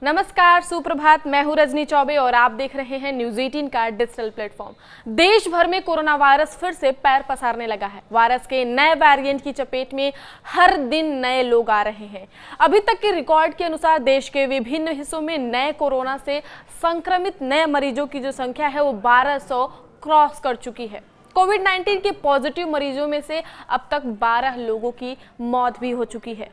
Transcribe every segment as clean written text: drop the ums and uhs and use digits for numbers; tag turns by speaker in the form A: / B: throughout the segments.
A: नमस्कार, सुप्रभात। मैं हूं रजनी चौबे और आप देख रहे हैं न्यूज 18 का डिजिटल प्लेटफॉर्म। देश भर में कोरोना वायरस फिर से पैर पसारने लगा है। वायरस के नए वेरिएंट की चपेट में हर दिन नए लोग आ रहे हैं। अभी तक के रिकॉर्ड के अनुसार देश के विभिन्न हिस्सों में नए कोरोना से संक्रमित नए मरीजों की जो संख्या है वो 1200 क्रॉस कर चुकी है। कोविड-19 के पॉजिटिव मरीजों में से अब तक 12 लोगों की मौत भी हो चुकी है।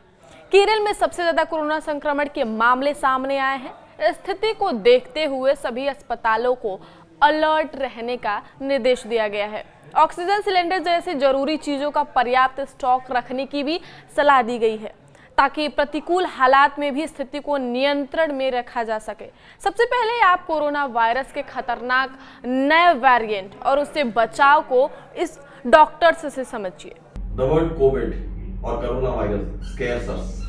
A: केरल में सबसे ज्यादा कोरोना संक्रमण के मामले सामने आए हैं। स्थिति को देखते हुए सभी अस्पतालों को अलर्ट रहने का निर्देश दिया गया है। ऑक्सीजन सिलेंडर जैसे जरूरी चीजों का पर्याप्त स्टॉक रखने की भी सलाह दी गई है ताकि प्रतिकूल हालात में भी स्थिति को नियंत्रण में रखा जा सके। सबसे पहले आप कोरोना वायरस के खतरनाक नए वेरिएंट और उससे बचाव को इस डॉक्टर से समझिए।
B: The word COVID or coronavirus scares us.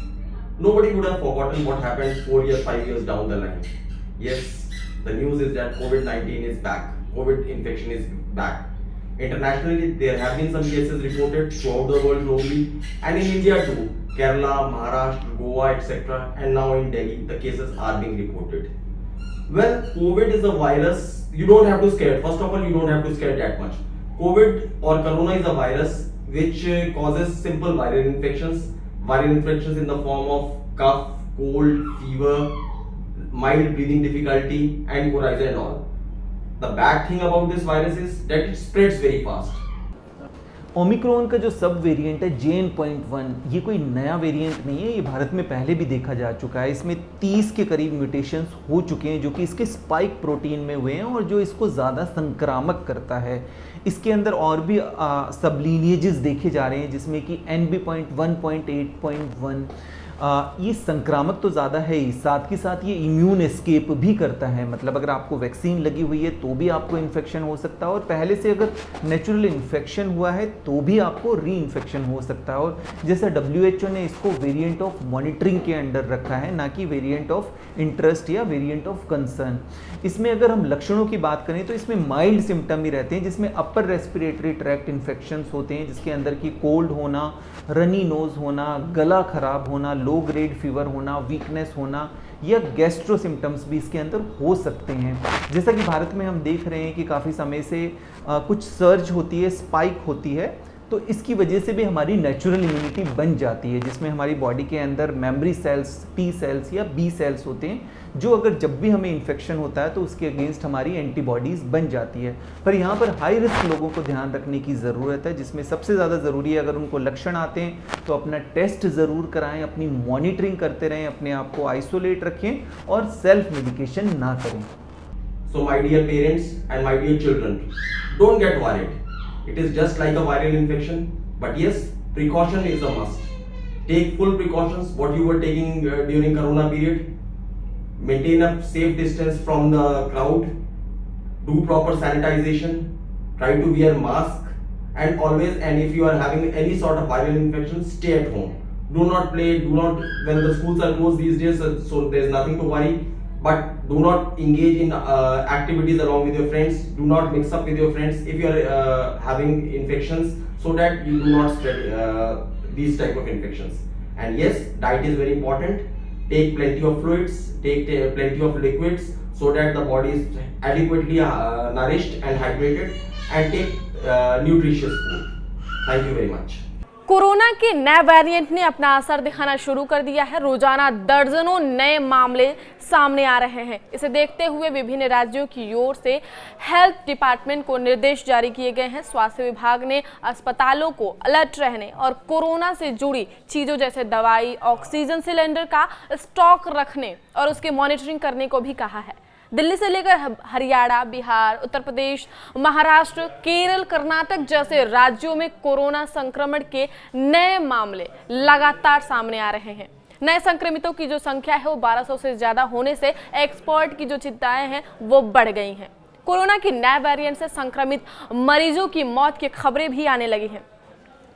B: Nobody would have forgotten what happened 4 years, 5 years down the line. Yes, the news is that COVID-19 is back. COVID infection is back. Internationally, there have been some cases reported throughout the world globally, and in India too. Kerala, Maharashtra, Goa, etc. And now in Delhi, the cases are being reported. Well, COVID is a virus. You don't have to scare. First of all, you don't have to scare that much. COVID or corona is a virus which causes simple viral infections in the form of cough, cold, fever, mild breathing difficulty and coryza and all. The bad thing about this virus is that it spreads very fast.
C: Omicron का जो सब variant है JN.1, ये कोई नया variant नहीं है। ये भारत में पहले भी देखा जा चुका है। इसमें 30 के करीब म्यूटेशंस हो चुके हैं जो कि इसके स्पाइक प्रोटीन में हुए हैं और जो इसको ज़्यादा संक्रामक करता है। इसके अंदर और भी सब लीनिएजेस देखे जा रहे हैं जिसमें कि NB.1.8.1 ये संक्रामक तो ज़्यादा है ही, साथ ही साथ ये इम्यून एस्केप भी करता है। मतलब अगर आपको वैक्सीन लगी हुई है तो भी आपको इन्फेक्शन हो सकता है और पहले से अगर नेचुरल इन्फेक्शन हुआ है तो भी आपको री इन्फेक्शन हो सकता है। और जैसा WHO ने इसको वेरिएंट ऑफ मॉनिटरिंग के अंडर रखा है, ना कि वेरिएंट ऑफ इंटरेस्ट या वेरिएंट ऑफ कंसर्न। इसमें अगर हम लक्षणों की बात करें तो इसमें माइल्ड सिम्टम ही रहते हैं जिसमें अपर रेस्पिरेटरी ट्रैक्ट इन्फेक्शंस होते हैं जिसके अंदर की कोल्ड होना, रनी नोज होना, गला खराब होना, लो ग्रेड फीवर होना, वीकनेस होना या गैस्ट्रो सिम्टम्स भी इसके अंदर हो सकते हैं। जैसा कि भारत में हम देख रहे हैं कि काफ़ी समय से कुछ सर्ज होती है, स्पाइक होती है, तो इसकी वजह से भी हमारी नेचुरल इम्यूनिटी बन जाती है जिसमें हमारी बॉडी के अंदर मेमोरी सेल्स, T सेल्स या B सेल्स होते हैं जो अगर जब भी हमें इन्फेक्शन होता है तो उसके अगेंस्ट हमारी एंटीबॉडीज़ बन जाती है। पर यहाँ पर हाई रिस्क लोगों को ध्यान रखने की ज़रूरत है जिसमें सबसे ज़्यादा ज़रूरी है अगर उनको लक्षण आते हैं तो अपना टेस्ट ज़रूर कराएं, अपनी मॉनिटरिंग करते रहें, अपने आप को आइसोलेट रखें और सेल्फ मेडिकेशन ना करें।
B: So my dear parents and my dear children, don't get worried. It is just like a viral infection, but yes, precaution is a must. Take full precautions what you were taking during corona period. Maintain a safe distance from the crowd. Do proper sanitization. Try to wear mask and always, and if you are having any sort of viral infection, stay at home. Do not play, when the schools are closed these days, so there is nothing to worry. But do not engage in activities along with your friends. Do not mix up with your friends if you are having infections, so that you do not spread these type of infections. And yes, diet is very important. Take plenty of fluids, take plenty of liquids, so that the body is adequately nourished and hydrated, and take nutritious food. Thank you very much.
A: Corona के नए variant ने अपना असर दिखाना शुरू कर दिया है। रोजाना दर्जनों नए मामले सामने आ रहे हैं। इसे देखते हुए विभिन्न राज्यों की ओर से हेल्थ डिपार्टमेंट को निर्देश जारी किए गए हैं। स्वास्थ्य विभाग ने अस्पतालों को अलर्ट रहने और कोरोना से जुड़ी चीजों जैसे दवाई, ऑक्सीजन सिलेंडर का स्टॉक रखने और उसके मॉनिटरिंग करने को भी कहा है। दिल्ली से लेकर हरियाणा, बिहार, उत्तर प्रदेश, महाराष्ट्र, केरल, कर्नाटक जैसे राज्यों में कोरोना संक्रमण के नए मामले लगातार सामने आ रहे हैं। नए संक्रमितों की जो संख्या है वो 1200 से ज्यादा होने से एक्सपर्ट की जो चिंताएं हैं वो बढ़ गई हैं। कोरोना की नए वेरिएंट से संक्रमित मरीजों की मौत की खबरें भी आने लगी हैं।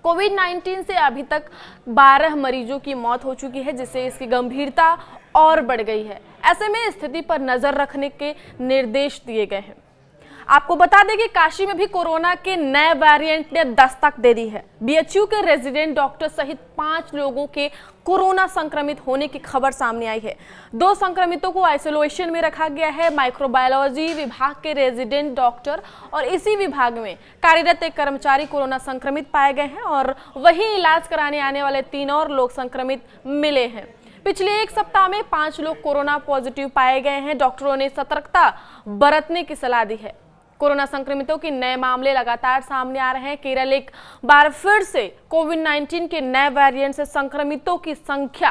A: कोविड-19 से अभी तक 12 मरीजों की मौत हो चुकी है जिससे इसकी गंभीरता और बढ़ गई है। ऐसे में स्थिति पर नजर रखने के निर्देश दिए गए हैं। आपको बता दें कि काशी में भी कोरोना के नए वेरिएंट ने दस्तक दे दी है। बीएचयू के रेजिडेंट डॉक्टर सहित 5 लोगों के कोरोना संक्रमित होने की खबर सामने आई है। 2 संक्रमितों को आइसोलेशन में रखा गया है। माइक्रोबायोलॉजी विभाग के रेजिडेंट डॉक्टर और इसी विभाग में कार्यरत एक कर्मचारी कोरोना संक्रमित पाए गए हैं और वहीं इलाज कराने आने वाले 3 और लोग संक्रमित मिले हैं। पिछले 1 सप्ताह में 5 लोग कोरोना पॉजिटिव पाए गए हैं। डॉक्टरों ने सतर्कता बरतने की सलाह दी है। कोरोना संक्रमितों के नए मामले लगातार सामने आ रहे हैं। केरल एक बार फिर से कोविड-19 के नए वेरिएंट से संक्रमितों की संख्या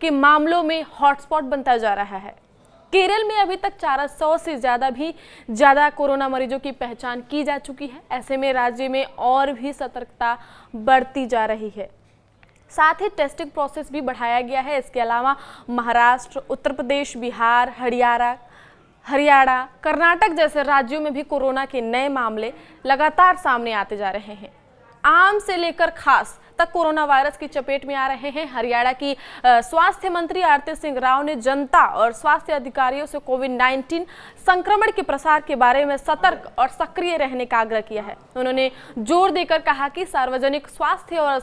A: के मामलों में हॉटस्पॉट बनता जा रहा है। केरल में अभी तक 400 से ज्यादा कोरोना मरीजों की पहचान की जा चुकी है। ऐसे में राज्य में और भी सतर्कता बढ़ती जा रही है। साथ ही टेस्टिंग प्रोसेस भी बढ़ाया गया है। इसके अलावा महाराष्ट्र, उत्तर प्रदेश, बिहार, हरियाणा, कर्नाटक जैसे राज्यों में भी कोरोना के नए मामले लगातार सामने आते जा रहे हैं। आम से लेकर खास तक कोरोना वायरस की चपेट में आ रहे हैं। हरियाणा की स्वास्थ्य मंत्री आरती सिंह राव ने जनता और स्वास्थ्य अधिकारियों से कोविड-19 संक्रमण के प्रसार के बारे में सतर्क और सक्रिय रहने का आग्रह किया है। उन्होंने जोर देकर कहा कि सार्वजनिक स्वास्थ्य और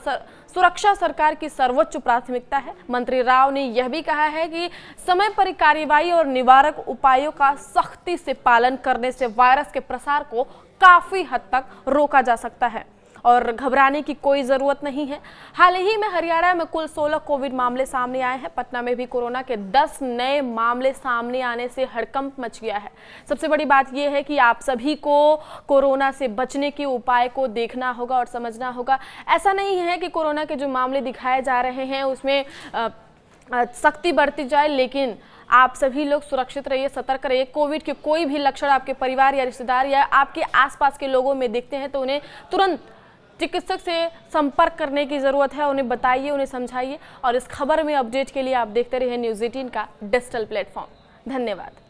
A: सुरक्षा सरकार की सर्वोच्च प्राथमिकता है। मंत्री राव ने यह भी कहा है कि समय पर कार्रवाई और निवारक उपायों का सख्ती से पालन करने से वायरस के प्रसार को काफी हद तक रोका जा सकता है और घबराने की कोई जरूरत नहीं है। हाल ही में हरियाणा में कुल 16 कोविड मामले सामने आए हैं। पटना में भी कोरोना के 10 नए मामले सामने आने से हड़कंप मच गया है। सबसे बड़ी बात यह है कि आप सभी को कोरोना से बचने के उपाय को देखना होगा और समझना होगा। ऐसा नहीं है कि कोरोना के जो मामले दिखाए जा रहे हैं उसमें सख्ती बरती जाए, लेकिन आप सभी लोग सुरक्षित रहिए, सतर्क रहिए। कोविड के कोई भी लक्षण आपके परिवार या रिश्तेदार या आपके आसपास के लोगों में दिखते हैं तो उन्हें तुरंत चिकित्सक से संपर्क करने की जरूरत है। उन्हें बताइए, उन्हें समझाइए। और इस खबर में अपडेट के लिए आप देखते रहिए न्यूज़ 18 का डिजिटल प्लेटफॉर्म। धन्यवाद।